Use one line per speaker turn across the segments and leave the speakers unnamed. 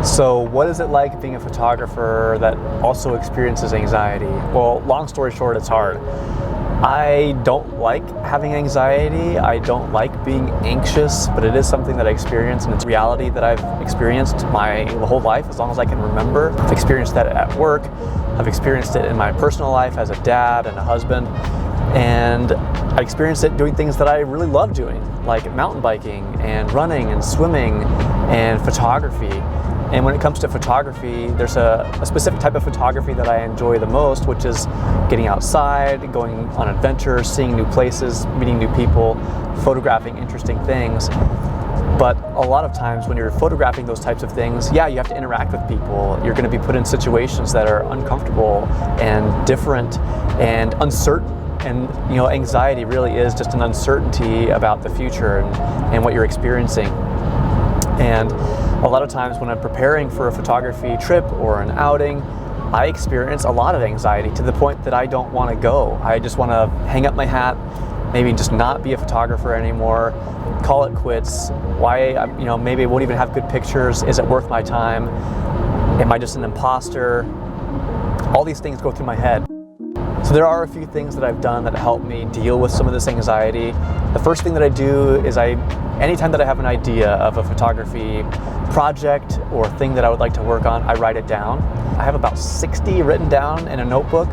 So what is it like being a photographer that also experiences anxiety? Well, long story short, it's hard. I don't like having anxiety. I don't like being anxious, but it is something that I experience, and it's a reality that I've experienced my whole life, as long as I can remember. I've experienced that at work. I've experienced it in my personal life as a dad and a husband. And I experienced it doing things that I really love doing, like mountain biking and running and swimming and photography. And when it comes to photography, there's a specific type of photography that I enjoy the most, which is getting outside, going on adventures, seeing new places, meeting new people, photographing interesting things. But a lot of times when you're photographing those types of things, yeah, you have to interact with people. You're going to be put in situations that are uncomfortable and different and uncertain. And you know, anxiety really is just an uncertainty about the future and what you're experiencing. And a lot of times when I'm preparing for a photography trip or an outing, I experience a lot of anxiety to the point that I don't want to go. I just want to hang up my hat, maybe just not be a photographer anymore, call it quits. Why, you know, maybe I won't even have good pictures. Is it worth my time? Am I just an imposter? All these things go through my head. So there are a few things that I've done that help me deal with some of this anxiety. The first thing that I do is anytime that I have an idea of a photography project or thing that I would like to work on, I write it down. I have about 60 written down in a notebook,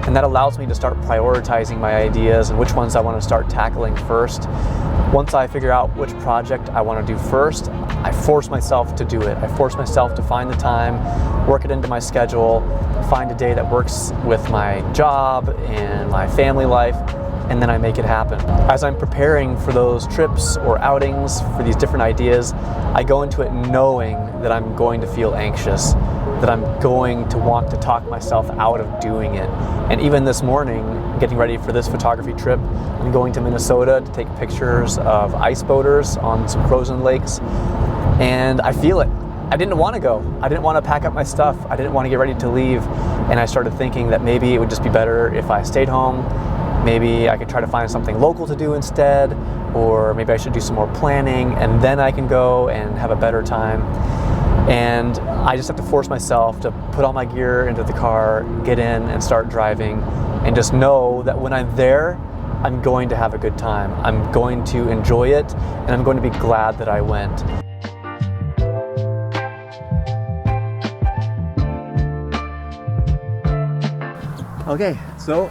and that allows me to start prioritizing my ideas and which ones I want to start tackling first. Once I figure out which project I want to do first, I force myself to do it. I force myself to find the time, work it into my schedule, find a day that works with my job and my family life, and then I make it happen. As I'm preparing for those trips or outings, for these different ideas, I go into it knowing that I'm going to feel anxious, that I'm going to want to talk myself out of doing it. And even this morning, getting ready for this photography trip, I'm going to Minnesota to take pictures of iceboaters on some frozen lakes, and I feel it. I didn't want to go. I didn't want to pack up my stuff. I didn't want to get ready to leave. And I started thinking that maybe it would just be better if I stayed home. Maybe I could try to find something local to do instead, or maybe I should do some more planning and then I can go and have a better time. And I just have to force myself to put all my gear into the car, get in and start driving, and just know that when I'm there, I'm going to have a good time. I'm going to enjoy it, and I'm going to be glad that I went. Okay, so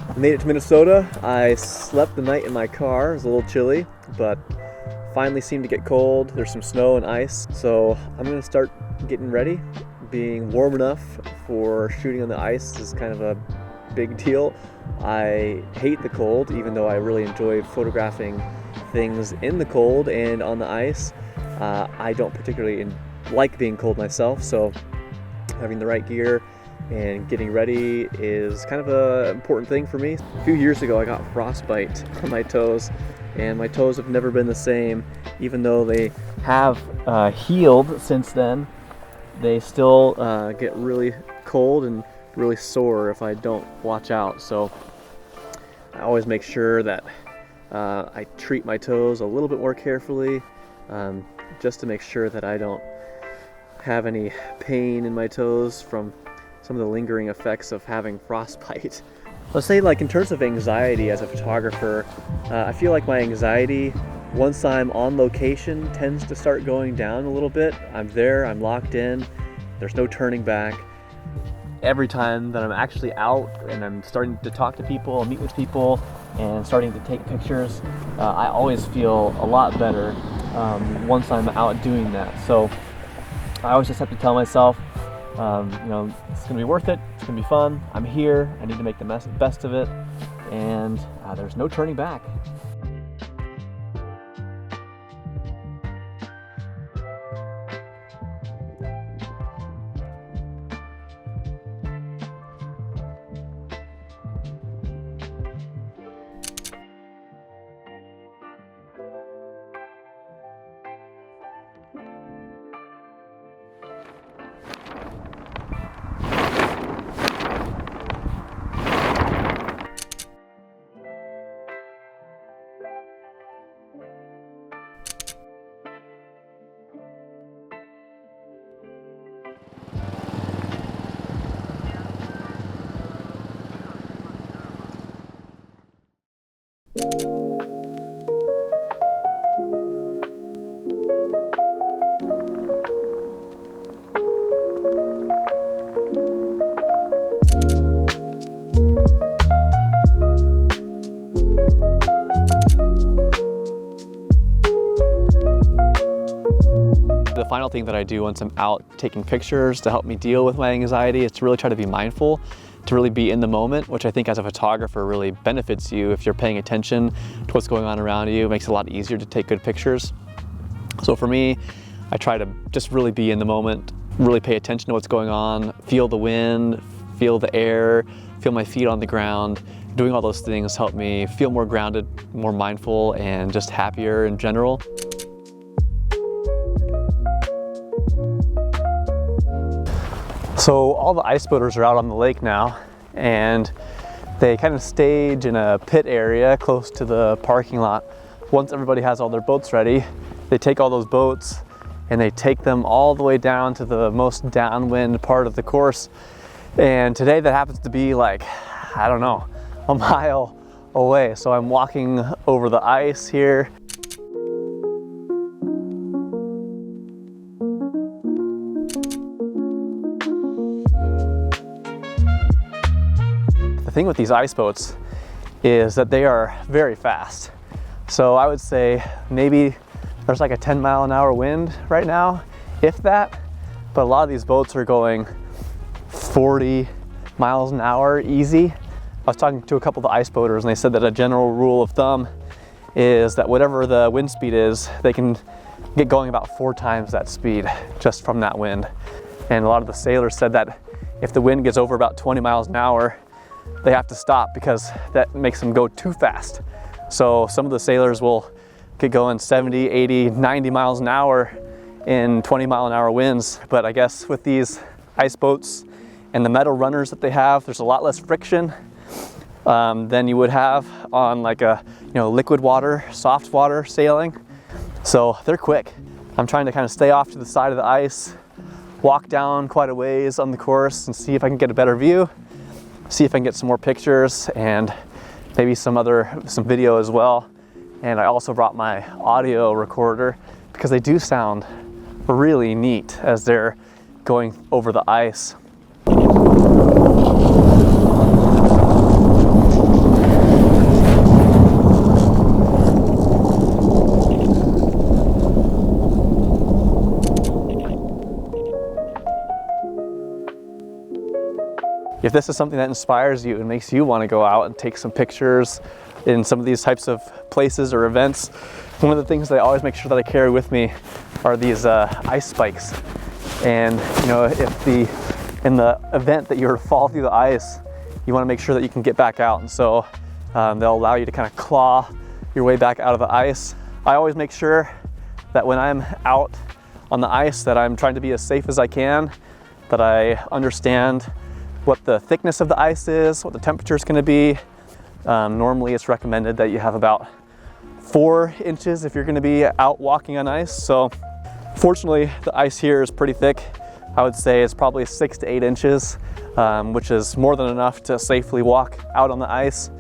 I made it to Minnesota. I slept the night in my car. It was a little chilly, but finally seemed to get cold. There's some snow and ice, so I'm gonna start getting ready. Being warm enough for shooting on the ice is kind of a big deal. I hate the cold, even though I really enjoy photographing things in the cold and on the ice. I don't particularly like being cold myself, so having the right gear and getting ready is kind of an important thing for me. A few years ago I got frostbite on my toes, and my toes have never been the same. Even though they have healed since then, they still get really cold and really sore if I don't watch out. So I always make sure that I treat my toes a little bit more carefully, just to make sure that I don't have any pain in my toes from some of the lingering effects of having frostbite. Let's say, like, in terms of anxiety as a photographer, I feel like my anxiety, once I'm on location, tends to start going down a little bit. I'm there, I'm locked in, there's no turning back. Every time that I'm actually out and I'm starting to talk to people, meet with people, and starting to take pictures, I always feel a lot better once I'm out doing that. So I always just have to tell myself, you know, it's gonna be worth it, it's gonna be fun, I'm here, I need to make the best of it, and there's no turning back. final thing that I do once I'm out taking pictures to help me deal with my anxiety is to really try to be mindful, to really be in the moment, which I think as a photographer really benefits you if you're paying attention to what's going on around you. It makes it a lot easier to take good pictures. So for me, I try to just really be in the moment, really pay attention to what's going on, feel the wind, feel the air, feel my feet on the ground. Doing all those things help me feel more grounded, more mindful, and just happier in general. So all the iceboaters are out on the lake now, and they kind of stage in a pit area close to the parking lot. Once everybody has all their boats ready, they take all those boats and they take them all the way down to the most downwind part of the course. And today that happens to be like, I don't know, a mile away. So I'm walking over the ice here. The thing with these ice boats is that they are very fast. So I would say maybe there's like a 10-mile-an-hour wind right now, if that. But a lot of these boats are going 40 miles an hour easy. I was talking to a couple of the ice boaters and they said that a general rule of thumb is that whatever the wind speed is, they can get going about 4 times that speed just from that wind. And a lot of the sailors said that if the wind gets over about 20 miles an hour, they have to stop because that makes them go too fast. So some of the sailors will get going 70, 80, 90 miles an hour in 20-mile-an-hour winds. But I guess with these ice boats and the metal runners that they have, there's a lot less friction than you would have on like a liquid water, soft water sailing. So they're quick. I'm trying to kind of stay off to the side of the ice, walk down quite a ways on the course and see if I can get a better view, see if I can get some more pictures and maybe some video as well. And I also brought my audio recorder because they do sound really neat as they're going over the ice. If this is something that inspires you and makes you want to go out and take some pictures in some of these types of places or events, one of the things that I always make sure that I carry with me are these ice spikes. And if in the event that you're to fall through the ice, you want to make sure that you can get back out. And so they'll allow you to kind of claw your way back out of the ice. I always make sure that when I'm out on the ice that I'm trying to be as safe as I can, that I understand what the thickness of the ice is, what the temperature is going to be. Normally it's recommended that you have about 4 inches if you're going to be out walking on ice. So fortunately the ice here is pretty thick. I would say it's probably 6 to 8 inches, which is more than enough to safely walk out on the ice.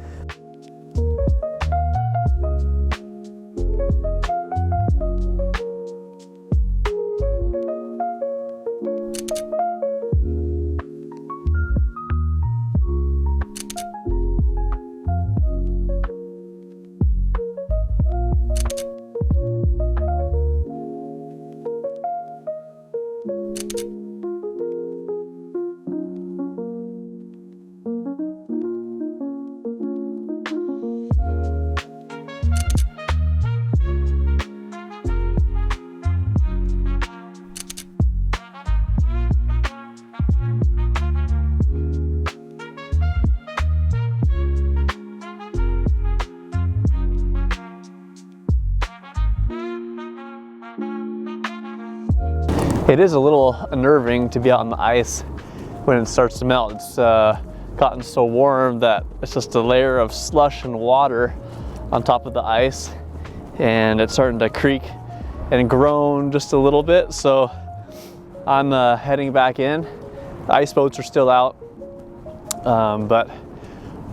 It is a little unnerving to be out on the ice when it starts to melt. It's gotten so warm that it's just a layer of slush and water on top of the ice, and it's starting to creak and groan just a little bit. So I'm heading back in. The ice boats are still out, but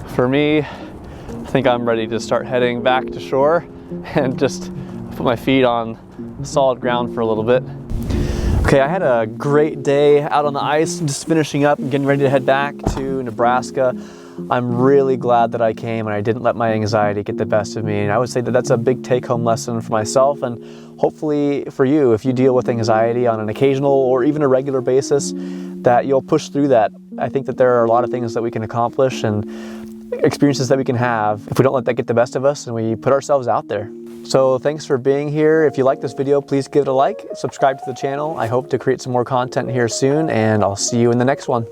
for me, I think I'm ready to start heading back to shore and just put my feet on solid ground for a little bit. Okay, I had a great day out on the ice, just finishing up and getting ready to head back to Nebraska. I'm really glad that I came and I didn't let my anxiety get the best of me. And I would say that that's a big take-home lesson for myself, and hopefully for you, if you deal with anxiety on an occasional or even a regular basis, that you'll push through that. I think that there are a lot of things that we can accomplish and experiences that we can have if we don't let that get the best of us and we put ourselves out there. So thanks for being here. If you like this video, please give it a like, subscribe to the channel. I hope to create some more content here soon, and I'll see you in the next one.